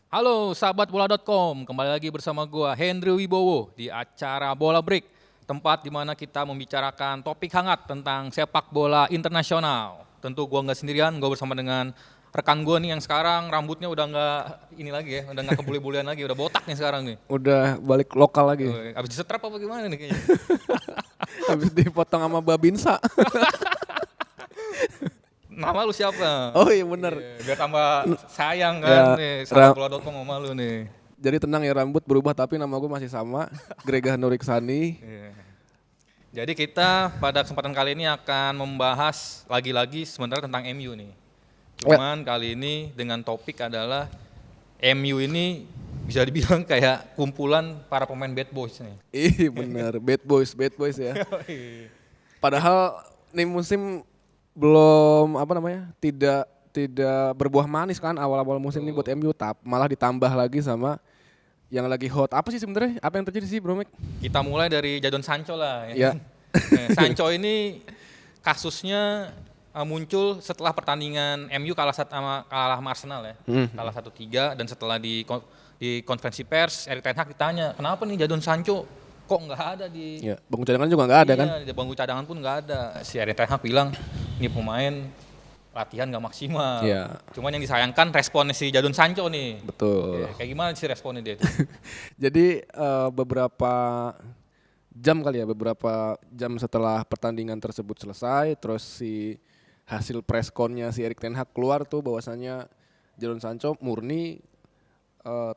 Halo sahabat bola.com, kembali lagi bersama gua Hendry Wibowo di acara Bola Break, tempat di mana kita membicarakan topik hangat tentang sepak bola internasional. Tentu gua nggak sendirian, gua bersama dengan rekan gua nih yang sekarang rambutnya udah nggak ini lagi ya, udah nggak kebule-bulean lagi, udah botak nih sekarang nih. Udah balik lokal lagi. Abis disetrap apa gimana nih kayaknya? Habis dipotong sama Babinsa. Nama lu siapa? Oh iya bener. Iya, biar tambah sayang Ya, kan nih, sahabat bola.com sama lu nih. Jadi tenang ya, rambut berubah tapi nama gue masih sama. Gregah Nuriksani. Iya. Jadi kita pada kesempatan kali ini akan membahas lagi-lagi sebenarnya tentang MU nih. Cuman kali ini dengan topik adalah MU ini bisa dibilang kayak kumpulan para pemain bad boys nih. Ih bener, bad boys ya. Padahal nih musim belum tidak berbuah manis kan awal-awal musim ini buat MU, malah ditambah lagi sama yang lagi hot. Apa sih sebenarnya? Apa yang terjadi sih, Bro Mek? Kita mulai dari Jadon Sancho lah. Ya. Kan? Nah, Sancho ini kasusnya muncul setelah pertandingan MU kalah sama Arsenal ya. Kalah 1-3 dan setelah di konferensi pers Erik ten Hag ditanya, "Kenapa nih Jadon Sancho kok nggak ada di Ya, bangku cadangan juga nggak ada kan? Di bangku cadangan pun nggak ada." Si Erik ten Hag bilang, "Ini pemain latihan nggak maksimal." Iya. Cuman yang disayangkan responnya si Jadon Sancho nih. Betul. Oke, kayak gimana sih responnya dia? Tuh? Jadi beberapa jam setelah pertandingan tersebut selesai, terus si hasil press con-nya si Erik ten Hag keluar tuh bahwasannya Jadon Sancho murni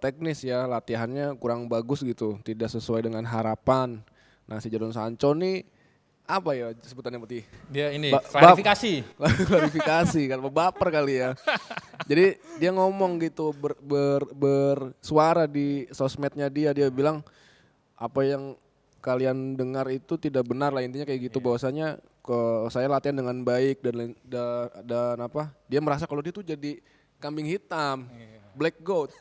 teknis ya, latihannya kurang bagus gitu, tidak sesuai dengan harapan. Nah si Jadon Sancho nih apa ya sebutannya Putih? Dia ini klarifikasi. Klarifikasi kan, baper kali ya. Jadi dia ngomong gitu bersuara di sosmednya dia bilang apa yang kalian dengar itu tidak benar lah, intinya kayak gitu. Bahwasanya saya latihan dengan baik dan apa? Dia merasa kalau dia tuh jadi kambing hitam. Black goat.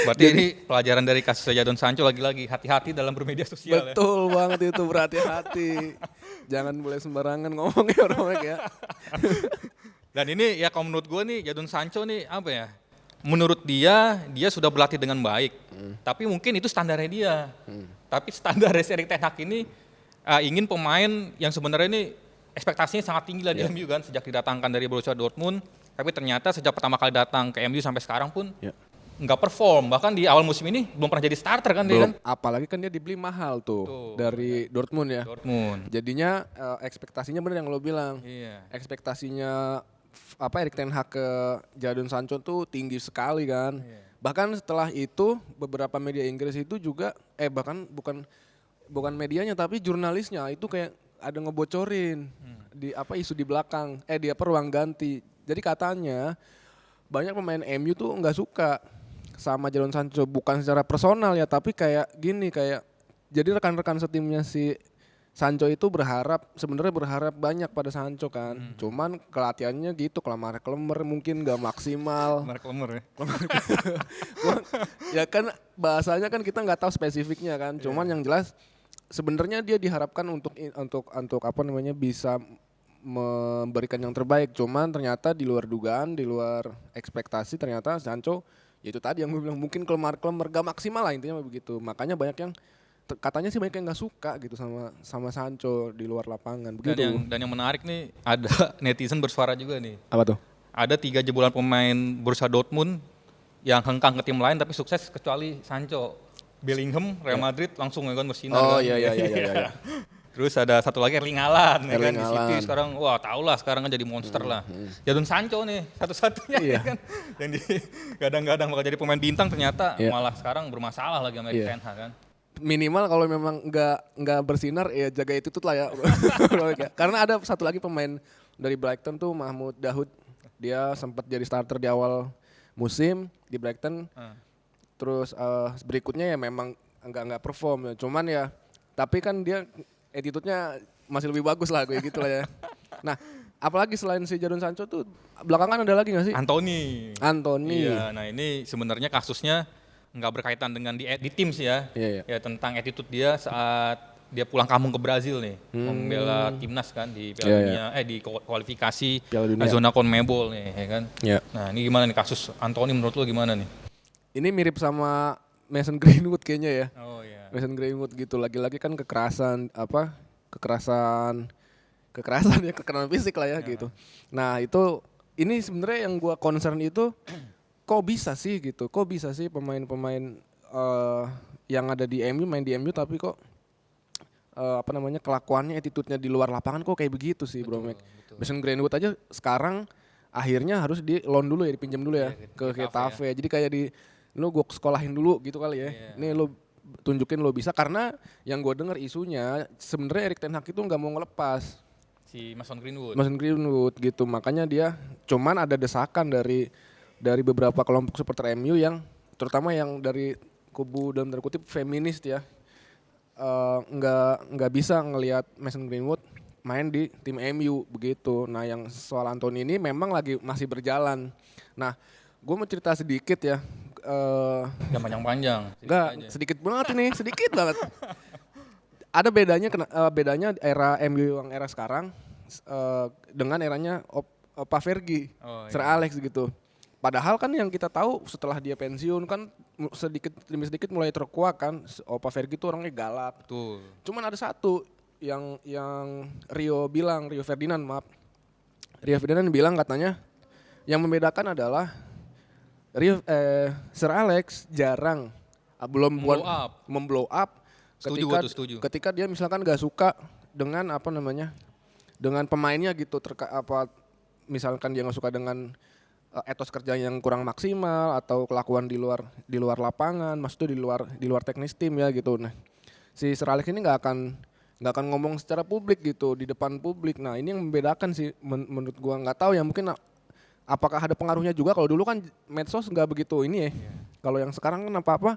Berarti ini pelajaran dari kasus Jadon Sancho lagi-lagi hati-hati dalam bermedia sosial. Betul banget itu, berhati-hati. Jangan boleh sembarangan ngomong ya orang ya. Dan ini ya kalau menurut gue nih Jadon Sancho nih apa ya? Menurut dia sudah berlatih dengan baik. Tapi mungkin itu standarnya dia. Tapi standar Erik ten Hag ini ingin pemain yang sebenarnya ini ekspektasinya sangat tinggi lah di MU kan sejak didatangkan dari Borussia Dortmund. Tapi ternyata sejak pertama kali datang ke MU sampai sekarang pun nggak perform. Bahkan di awal musim ini belum pernah jadi starter kan dia kan. Apalagi kan dia dibeli mahal tuh dari Dortmund ya. Dortmund. Jadinya ekspektasinya bener yang lo bilang. Iya. Ekspektasinya Erik ten Hag ke Jadon Sancho tuh tinggi sekali kan. Bahkan setelah itu beberapa media Inggris itu juga bahkan bukan medianya tapi jurnalisnya itu kayak ada ngebocorin di isu di belakang di ruang ganti. Jadi katanya banyak pemain MU tuh nggak suka sama Jadon Sancho, bukan secara personal ya, tapi kayak gini, kayak jadi rekan-rekan setimnya si Sancho itu sebenarnya berharap banyak pada Sancho kan. Cuman kelatihannya gitu kelemar-kelemar, mungkin nggak maksimal. Kelemar ya. Ya kan bahasanya kan kita nggak tahu spesifiknya kan. Cuman yang jelas sebenarnya dia diharapkan untuk apa namanya bisa memberikan yang terbaik. Cuman ternyata di luar dugaan, di luar ekspektasi, ternyata Sancho ya itu tadi yang gue bilang mungkin kelemar-kelemar gak maksimal lah, intinya begitu. Makanya banyak yang katanya sih banyak yang nggak suka gitu sama Sancho di luar lapangan begitu. Dan yang menarik nih ada netizen bersuara juga nih. Apa tuh? Ada 3 jebolan pemain Borussia Dortmund yang hengkang ke tim lain tapi sukses kecuali Sancho. Bellingham, Real Madrid langsung ya kan bersinar. Oh kan. iya. Terus ada satu lagi Erling Haaland ya kan di City Haaland. sekarang, wah tau lah sekarang kan jadi monster lah. Jadon Sancho nih satu-satunya ya kan yang gadang-gadang bakal jadi pemain bintang ternyata malah sekarang bermasalah lagi sama Erik ten Hag kan. Minimal kalau memang nggak bersinar ya jaga attitude lah ya. Karena ada satu lagi pemain dari Brighton tuh Mahmoud Dahoud, dia sempat jadi starter di awal musim di Brighton. Terus berikutnya ya memang nggak perform ya. Cuman ya tapi kan dia attitude-nya masih lebih bagus lah kayak gitu lah ya. Nah, apalagi selain si Jadon Sancho tuh belakangan ada lagi nggak sih? Anthony. Iya, nah ini sebenarnya kasusnya nggak berkaitan dengan di tim sih ya. Ya tentang attitude dia saat dia pulang kampung ke Brazil nih, membela timnas kan di Piala Dunia, di kualifikasi zona CONMEBOL nih, ya kan. Nah ini gimana nih kasus Anthony menurut lo gimana nih? ini mirip sama Mason Greenwood kayaknya ya. Oh iya. Mason Greenwood gitu, lagi-lagi kan kekerasan ya, kekerasan fisik lah ya gitu. Nah itu, ini sebenarnya yang gua concern itu kok bisa sih gitu, kok bisa sih pemain-pemain yang ada di MU main di MU tapi kok kelakuannya, attitude-nya di luar lapangan kok kayak begitu sih Bro Mac. Mason Greenwood aja sekarang akhirnya harus di loan dulu ya, dipinjam dulu ya ke Getafe. Jadi kayak lu gue sekolahin dulu gitu kali ya. Nih lu tunjukin lu bisa, karena yang gue dengar isunya sebenarnya Erik ten Hag itu nggak mau ngelepas Si Mason Greenwood. Mason Greenwood gitu. Makanya dia cuman ada desakan dari beberapa kelompok supporter MU yang terutama yang dari kubu dalam tanda kutip feminis ya. Nggak bisa ngelihat Mason Greenwood main di tim MU begitu. Nah yang soal Anthony ini memang masih berjalan. Nah gue mau cerita sedikit ya. Yang panjang-panjang. Enggak, sedikit banget ini, sedikit banget. Ada bedanya era MU yang era sekarang dengan eranya Pak Fergie, Sir Alex gitu. Padahal kan yang kita tahu setelah dia pensiun kan sedikit demi sedikit mulai terkuak kan. Pak Fergie itu orangnya galak. Betul. Cuman ada satu yang Rio Ferdinand bilang katanya yang membedakan adalah Sir Alex jarang memblow up ketika dia misalkan gak suka dengan dengan pemainnya gitu, misalkan dia gak suka dengan etos kerja yang kurang maksimal atau kelakuan di luar lapangan, maksudnya di luar teknis tim ya gitu. Nah si Sir Alex ini nggak akan ngomong secara publik gitu di depan publik. Nah ini yang membedakan sih menurut gua. Nggak tahu ya, mungkin apakah ada pengaruhnya juga. Kalau dulu kan medsos nggak begitu ini ya. Kalau yang sekarang kan apa-apa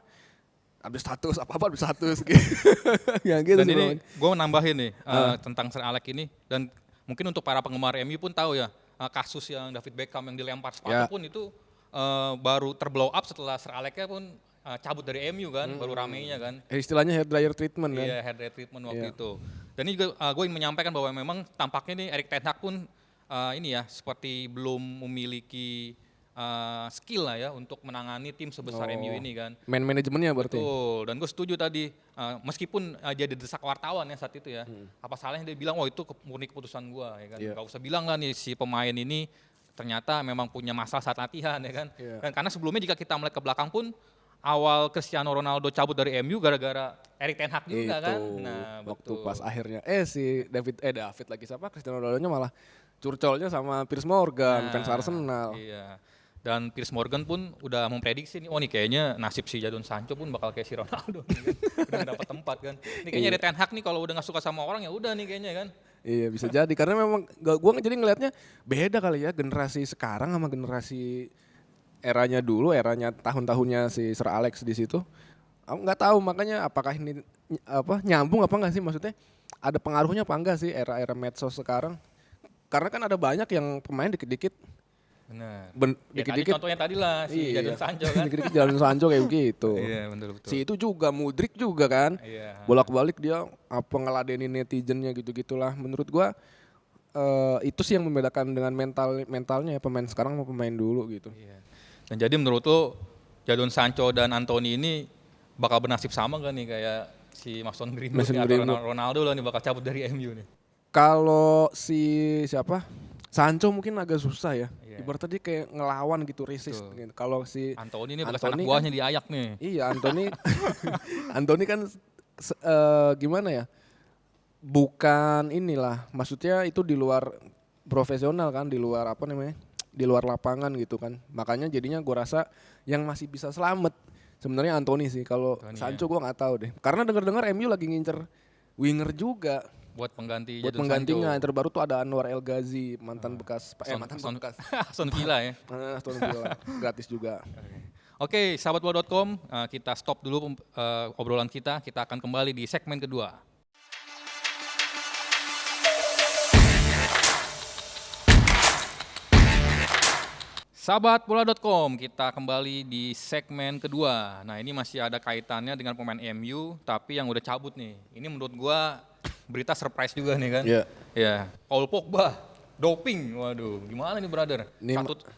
habis status gitu. Ya gitu. Dan sih, ini gue nambahin nih tentang Sir Alex ini, dan mungkin untuk para penggemar MU pun tahu ya, kasus yang David Beckham yang dilempar sepatu pun itu baru terblow up setelah Sir Alex-nya pun cabut dari MU kan, baru ramenya kan. Istilahnya hair dryer treatment kan. Iya, hair dryer treatment waktu itu. Dan ini juga gue ingin menyampaikan bahwa memang tampaknya nih Erik ten Hag pun ini ya seperti belum memiliki skill lah ya untuk menangani tim sebesar MU ini kan. Man manajemennya berarti. Betul, dan gue setuju tadi meskipun jadi desak wartawan ya saat itu ya, apa salahnya dia bilang, itu murni keputusan gue ya kan. Gak usah bilang lah nih si pemain ini ternyata memang punya masalah saat latihan ya kan. Dan karena sebelumnya jika kita melihat ke belakang pun awal Cristiano Ronaldo cabut dari MU gara-gara Erik ten Hag juga kan. Nah, waktu pas akhirnya si David lagi siapa, Cristiano Ronaldo-nya malah curcolnya sama Piers Morgan, fans Arsenal. Iya. Dan Piers Morgan pun udah memprediksi nih, nih kayaknya nasib si Jadon Sancho pun bakal kayak si Ronaldo nih kan. Udah dapat tempat kan. Ini kayaknya Erik ten Hag nih kalau udah gak suka sama orang ya udah nih kayaknya kan. Iya bisa jadi, karena memang gue jadi ngelihatnya beda kali ya generasi sekarang sama generasi eranya dulu, eranya tahun-tahunnya si Sir Alex di situ. Aku nggak tahu, makanya apakah ini nyambung apa nggak sih, maksudnya ada pengaruhnya apa enggak sih era medsos sekarang? Karena kan ada banyak yang pemain dikit-dikit. Benar. Dikit-dikit. Contohnya tadi lah si Jadon Sancho kan. Dikit-dikit Jadon Sancho kayak begitu. Iya betul. Si itu juga Mudryk juga kan. Iya. Bolak-balik dia ngeladenin netizennya gitu-gitulah. Menurut gua itu sih yang membedakan dengan mentalnya ya pemain sekarang sama pemain dulu gitu. Iya. Dan jadi menurut lo Jadon Sancho dan Anthony ini bakal bernasib sama gak nih kayak si Mason Greenwood atau Ronaldo lah nih bakal cabut dari MU nih? Kalau siapa? Sancho mungkin agak susah ya. Ibaratnya dia kayak ngelawan gitu, resist gitu. Kalau si Anthony ini bekas anak buahnya di Ajax nih. Iya, Anthony kan gimana ya? Bukan inilah, maksudnya itu di luar profesional kan, di luar di luar lapangan gitu kan. Makanya jadinya gue rasa yang masih bisa selamat sebenarnya Anthony sih. Kalau Sancho gue nggak tahu deh. Karena dengar MU lagi ngincer winger juga. Buat pengganti Buat penggantinya. Yang terbaru tuh ada Anwar El Ghazi, mantan bekas Aston Villa ya. Aston Villa, gratis juga. Oke, sahabatbola.com, kita stop dulu obrolan kita. Kita akan kembali di segmen kedua. Sahabatbola.com, kita kembali di segmen kedua. Nah ini masih ada kaitannya dengan pemain MU, tapi yang udah cabut nih. Ini menurut gua berita surprise juga nih kan. Iya. Ya, Paul Pogba, doping. Waduh, gimana nih brother?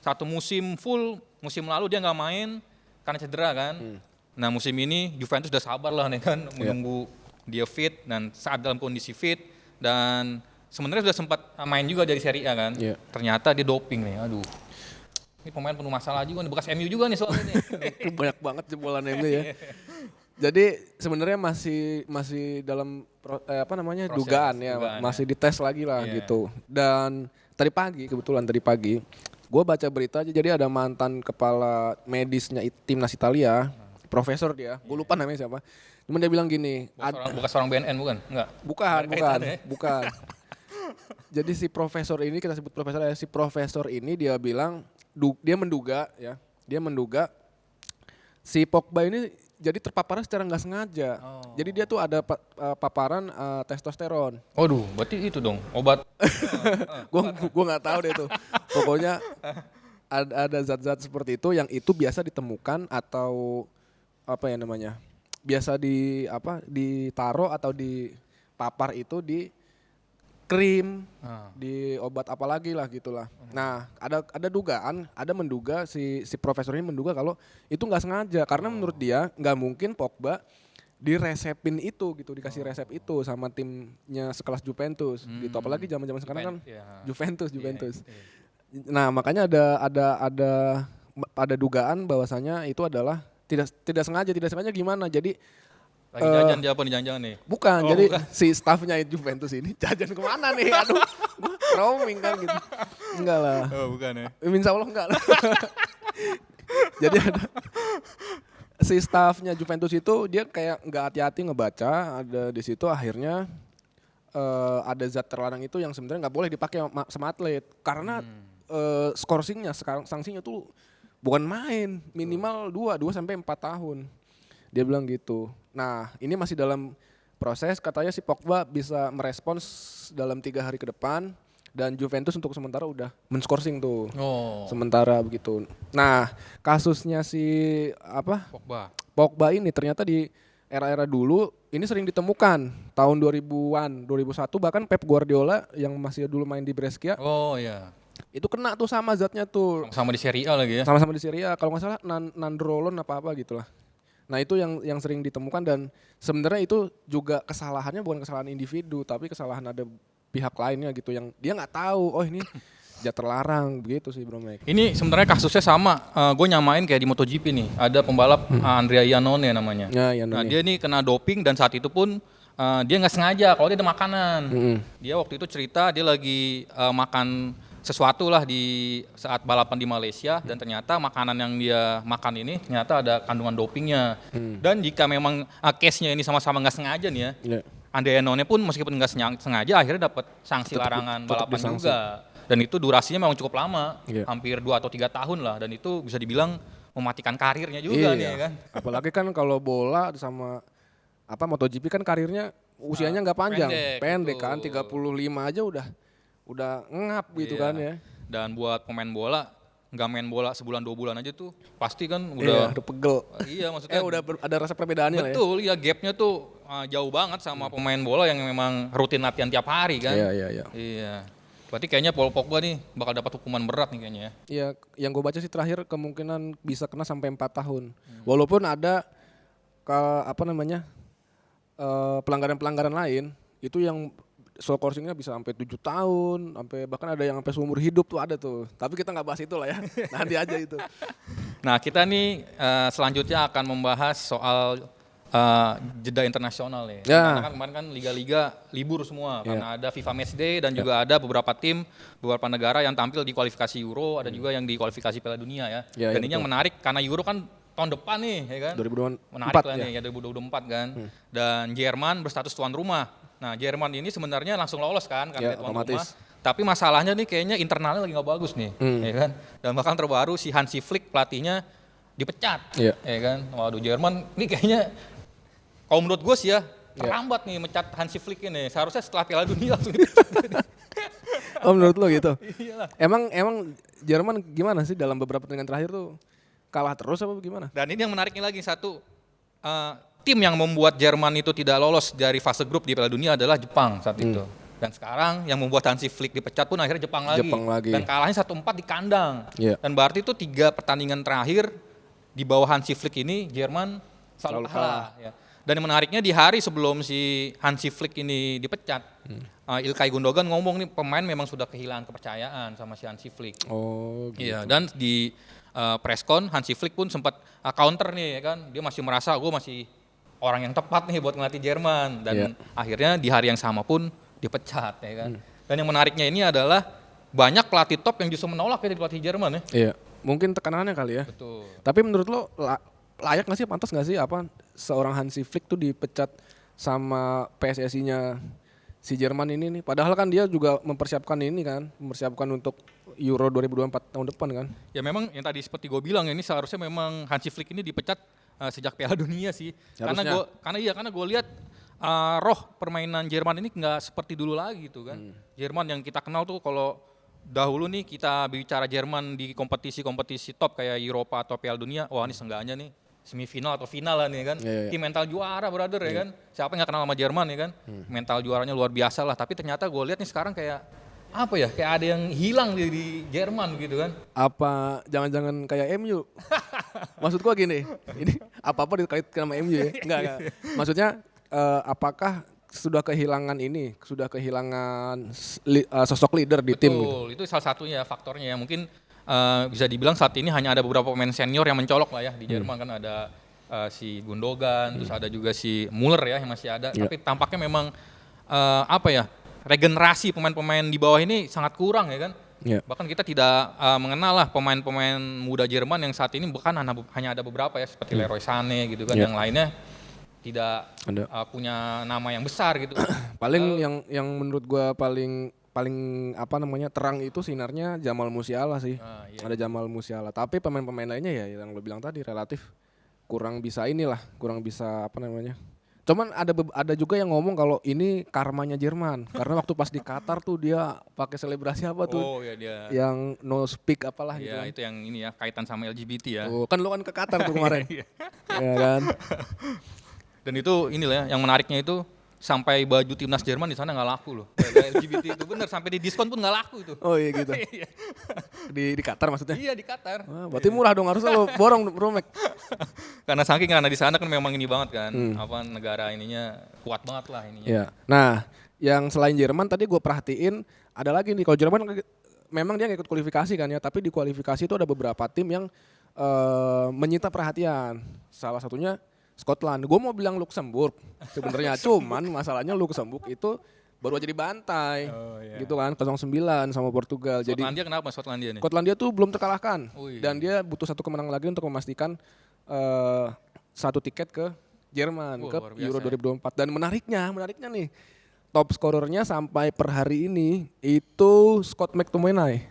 Satu musim full, musim lalu dia nggak main, karena cedera kan. Nah musim ini Juventus udah sabar lah nih kan menunggu dia fit dan saat dalam kondisi fit dan sebenarnya sudah sempat main juga dari Serie A kan. Ternyata dia doping nih. Aduh. Ini pemain penuh masalah juga nih, bekas MU juga nih soalnya nih. Banyak banget jebolan MU ya. Jadi sebenarnya masih dalam proses, dugaan ya, masih dites lagi lah gitu. Dan tadi pagi gue baca berita aja, jadi ada mantan kepala medisnya timnas Italia, profesor dia, gue lupa namanya siapa. Cuman dia bilang gini, bukan seorang BNN bukan? Enggak. Bukan. Jadi si profesor ini, kita sebut profesor ya, si profesor ini dia bilang dia menduga si Pogba ini jadi terpaparnya secara nggak sengaja. Jadi dia tuh ada paparan testosteron. Waduh, berarti itu dong obat. Gua nggak tahu deh tuh. Pokoknya ada zat-zat seperti itu yang itu biasa ditemukan atau biasa ditaruh atau dipapar itu di krim, di obat apa lagi lah gitulah. Nah, ada dugaan, menduga si profesor ini menduga kalau itu nggak sengaja karena menurut dia nggak mungkin Pogba diresepin itu gitu, dikasih resep itu sama timnya sekelas Juventus. Gitu apalagi zaman-zaman sekarang kan Juventus. Nah, makanya ada dugaan bahwasanya itu adalah tidak sengaja gimana. Jadi lagi jajan dia apa nih jangan-jangan nih? Bukan, jadi si staffnya Juventus ini jajan kemana nih? Aduh, gue roaming kan gitu. Enggak lah. Oh bukan ya? Insya Allah enggak lah. Jadi ada si staffnya Juventus itu dia kayak nggak hati-hati ngebaca, ada di situ akhirnya ada zat terlarang itu yang sebenarnya nggak boleh dipakai sama atlet karena scoringnya sekarang sanksinya tuh bukan main, minimal 2 sampai 4 tahun. Dia bilang gitu. Nah, ini masih dalam proses, katanya si Pogba bisa merespons dalam 3 hari ke depan dan Juventus untuk sementara udah men-scoring tuh. Sementara begitu. Nah, kasusnya si Pogba ini ternyata di era-era dulu ini sering ditemukan tahun 2000-an, 2001 bahkan Pep Guardiola yang masih dulu main di Brescia. Oh iya. Itu kena tuh sama zatnya tuh. Sama di Serie A lagi ya. Sama-sama di Serie A. Kalau nggak salah nandrolon apa gitulah. Nah itu yang sering ditemukan dan sebenarnya itu juga kesalahannya bukan kesalahan individu tapi kesalahan ada pihak lainnya gitu yang dia nggak tahu ini zat terlarang begitu sih Bro Mike. Ini sebenarnya kasusnya sama, gue nyamain kayak di MotoGP nih, ada pembalap Andrea Iannone namanya. Nah dia nih kena doping dan saat itu pun dia nggak sengaja kalau dia ada makanan. Dia waktu itu cerita dia lagi makan sesuatu lah di saat balapan di Malaysia dan ternyata makanan yang dia makan ini ternyata ada kandungan dopingnya. Dan jika memang case-nya ini sama-sama nggak sengaja nih ya, Andrea Iannone pun meskipun nggak sengaja akhirnya dapat sanksi larangan balapan juga. Dan itu durasinya memang cukup lama, hampir 2 atau 3 tahun lah dan itu bisa dibilang mematikan karirnya juga nih kan. Apalagi kan kalau bola sama MotoGP kan karirnya usianya nggak panjang, pendek kan 35 aja udah ngap gitu kan ya. Dan buat pemain bola nggak main bola sebulan 2 bulan aja tuh pasti kan udah pegel. Iya maksudnya udah ada rasa perbedaannya. Betul ya gapnya tuh jauh banget sama pemain bola yang memang rutin latihan tiap hari kan. Iya. Berarti kayaknya Paul Pogba nih bakal dapat hukuman berat nih kayaknya ya. Iya, yang gue baca sih terakhir kemungkinan bisa kena sampai 4 tahun. Walaupun ada pelanggaran-pelanggaran lain itu yang scoringnya bisa sampai 7 tahun, sampai bahkan ada yang sampai seumur hidup tuh ada tuh. Tapi kita nggak bahas itu lah ya, nanti aja itu. Nah kita nih selanjutnya akan membahas soal jeda internasional ya. Karena kan kemarin kan liga-liga libur semua karena ada FIFA Matchday dan juga ada beberapa tim, beberapa negara yang tampil di kualifikasi Euro, ada juga yang di kualifikasi Piala Dunia ya. Dan ini yang menarik karena Euro kan tahun depan nih ya kan. 2024 menarik lah nih ya 2024 kan. Dan Jerman berstatus tuan rumah. Nah Jerman ini sebenarnya langsung lolos kan karena tuan rumah. Tapi masalahnya nih kayaknya internalnya lagi nggak bagus nih, ya kan. Dan bahkan terbaru si Hansi Flick pelatihnya dipecat, ya kan. Waduh Jerman ini kayaknya kalau menurut gue sih ya terlambat nih mencat Hansi Flick ini. Seharusnya setelah Piala Dunia langsung dipecat. Oh menurut lo gitu? Iyalah. Emang Jerman gimana sih dalam beberapa pertandingan terakhir tuh kalah terus apa gimana? Dan ini yang menariknya lagi satu, tim yang membuat Jerman itu tidak lolos dari fase grup di Piala Dunia adalah Jepang saat itu. Dan sekarang yang membuat Hansi Flick dipecat pun akhirnya Jepang lagi. Dan kalahnya 1-4 di kandang. Dan berarti itu 3 pertandingan terakhir di bawah Hansi Flick ini Jerman selalu kalah. Ya. Dan yang menariknya di hari sebelum si Hansi Flick ini dipecat, Ilkay Gundogan ngomong nih pemain memang sudah kehilangan kepercayaan sama si Hansi Flick. Oh gitu. Iya, dan di preskon Hansi Flick pun sempat counter nih ya kan, dia masih merasa gue masih orang yang tepat nih buat ngelatih Jerman dan akhirnya di hari yang sama pun dipecat ya kan. Dan yang menariknya ini adalah banyak pelatih top yang justru menolak ya di pelatih Jerman ya. Iya, mungkin tekanannya kali ya. Betul. Tapi menurut lo layak nggak sih, pantas nggak sih apa seorang Hansi Flick tuh dipecat sama PSSI-nya si Jerman ini nih? Padahal kan dia juga mempersiapkan ini kan, mempersiapkan untuk Euro 2024 tahun depan kan? Ya memang yang tadi seperti gue bilang ini seharusnya memang Hansi Flick ini dipecat sejak Piala Dunia sih. Harusnya. Karena gue lihat roh permainan Jerman ini nggak seperti dulu lagi gitu kan. Jerman yang kita kenal tuh kalau dahulu nih kita bicara Jerman di kompetisi-kompetisi top kayak Eropa atau Piala Dunia, wah ini seenggaknya nih semifinal atau final lah nih kan. Tim mental juara brother ya kan. Siapa yang gak kenal sama Jerman ya kan. Mental juaranya luar biasa lah. Tapi ternyata gue lihat nih sekarang kayak apa ya, kayak ada yang hilang di Jerman gitu kan. Apa jangan-jangan kayak MU? Maksud gua gini, ini apa-apa dikaitkan sama MU ya? Enggak. Maksudnya apakah sudah kehilangan sosok leader di tim gitu? Betul, itu salah satunya faktornya ya. Mungkin bisa dibilang saat ini hanya ada beberapa pemain senior yang mencolok lah ya di Jerman kan ada si Gundogan, terus ada juga si Muller ya yang masih ada. Tapi tampaknya memang regenerasi pemain-pemain di bawah ini sangat kurang ya kan. Bahkan kita tidak mengenal lah pemain-pemain muda Jerman yang saat ini bukan hanya ada beberapa ya seperti Leroy Sané gitu kan, yang lainnya tidak punya nama yang besar gitu. Paling yang menurut gua paling terang itu sinarnya Jamal Musiala sih. Ada Jamal Musiala. Tapi pemain-pemain lainnya ya yang lo bilang tadi relatif kurang bisa Cuman ada juga yang ngomong kalau ini karmanya Jerman karena waktu pas di Qatar tuh dia pakai selebrasi apa tuh? Oh ya dia. Yang no speak apalah gitu. Ya itu yang ini ya kaitan sama LGBT ya. Oh, kan lo kan ke Qatar tuh kemarin. Ya kan. Dan itu inilah ya, yang menariknya itu sampai baju timnas Jerman di sana nggak laku loh. LGBT itu bener, sampai di diskon pun nggak laku itu. Oh iya gitu. di Qatar maksudnya? Iya di Qatar. Wah, berarti murah dong, harusnya lo borong Bro Mac. Karena di sana kan memang ini banget kan, negara ininya kuat banget lah ininya. Iya. Nah, yang selain Jerman tadi gue perhatiin ada lagi nih, kalau Jerman memang dia nggak ikut kualifikasi kan ya, tapi di kualifikasi itu ada beberapa tim yang menyita perhatian. Salah satunya Scotland. Gue mau bilang Luxembourg sebenarnya, cuman masalahnya Luxembourg itu baru aja dibantai, gitu kan, 0-9 sama Portugal. Skotlandia kenapa Skotlandia nih? Skotlandia tuh belum terkalahkan dan dia butuh satu kemenangan lagi untuk memastikan satu tiket ke Jerman ke Euro 2024. Dan menariknya nih, top skorernya sampai per hari ini itu Scott McTominay.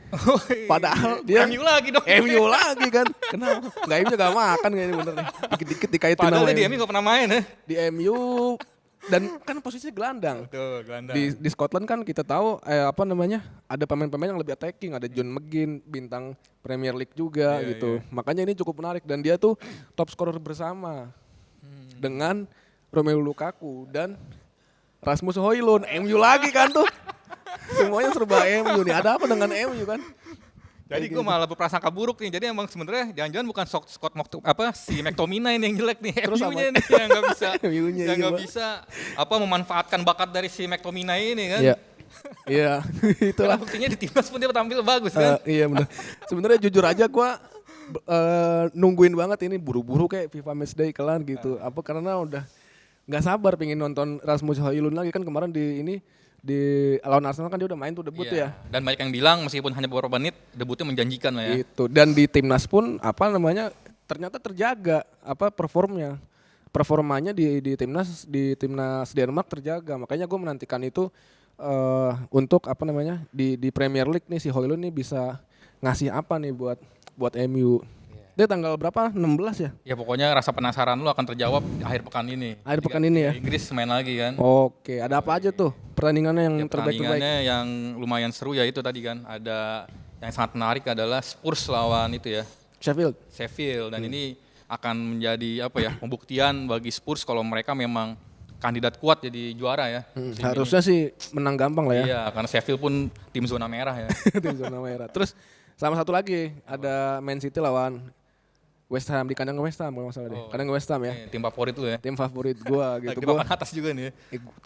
Padahal dia MU lagi dong. MU lagi kan. Kenapa? Enggak, MU gak makan kayaknya bener nih. Dikit-dikit dikaitin padahal sama di MU gak pernah main ya. Di MU dan kan posisinya gelandang. Betul, gelandang. Di Scotland kan kita tahu ada pemain-pemain yang lebih attacking, ada John McGinn bintang Premier League juga gitu. Makanya ini cukup menarik dan dia tuh top scorer bersama dengan Romelu Lukaku dan Rasmus Højlund. MU lagi kan tuh. Semuanya serba MU nih. Ada apa dengan MU kan? Jadi gue malah berprasangka buruk nih. Jadi emang sebenarnya jangan-jangan bukan si McTominay ini yang jelek nih. MU-nya nih yang nggak bisa, yang nggak bisa memanfaatkan bakat dari si McTominay ini kan? Iya, itulah. Buktinya di timnas pun dia tampil bagus kan? Iya benar. Sebenarnya jujur aja gue nungguin banget ini buru-buru kayak FIFA Matchday kelar gitu. Karena udah nggak sabar pengen nonton Rasmus Højlund lagi kan. Kemarin di lawan Arsenal kan dia udah main tuh debut ya. Dan banyak yang bilang meskipun hanya beberapa menit debutnya menjanjikan lah ya. Itu. Dan di timnas pun ternyata terjaga performanya di timnas Denmark terjaga. Makanya gue menantikan itu untuk di Premier League nih si Højlund nih bisa ngasih apa nih buat MU. Dia tanggal berapa? 16 ya? Ya pokoknya rasa penasaran lu akan terjawab akhir pekan ini. Akhir pekan ini ya? Inggris main lagi kan. Oke, ada apa aja tuh pertandingannya yang terbaik-terbaik? Pertandingannya yang lumayan seru ya itu tadi kan. Ada yang sangat menarik adalah Spurs lawan itu ya. Sheffield dan ini akan menjadi pembuktian bagi Spurs kalau mereka memang kandidat kuat jadi juara ya. Harusnya sih menang gampang lah ya. Iya, karena Sheffield pun tim zona merah ya. Tim zona merah. Terus sama satu lagi ada Man City lawan West Ham di kandang West Ham kalau nggak salah deh. Kandang West Ham ya. Tim favorit lu ya. Tim favorit gua gitu. Di papan atas juga nih ya.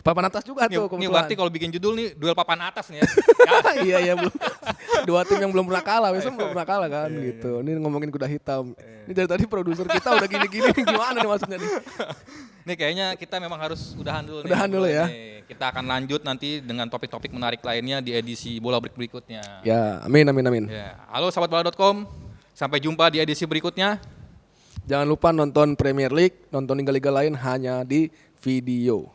Papan atas juga tuh Ini kebetulan. berarti kalau bikin judul nih duel papan atas nih ya. Iya iya belum. Dua tim yang belum pernah kalah, West Ham belum pernah kalah kan gitu. Ini ngomongin kuda hitam. Ini dari tadi produser kita udah gini-gini gimana nih maksudnya nih? Nih kayaknya kita memang harus udahan dulu nih. Udahan dulu ya. Nih. Kita akan lanjut nanti dengan topik-topik menarik lainnya di edisi Bola Break berikutnya. Ya, amin amin amin. Ya. Halo sahabat bola.com. Sampai jumpa di edisi berikutnya. Jangan lupa nonton Premier League, nonton liga-liga lain hanya di video.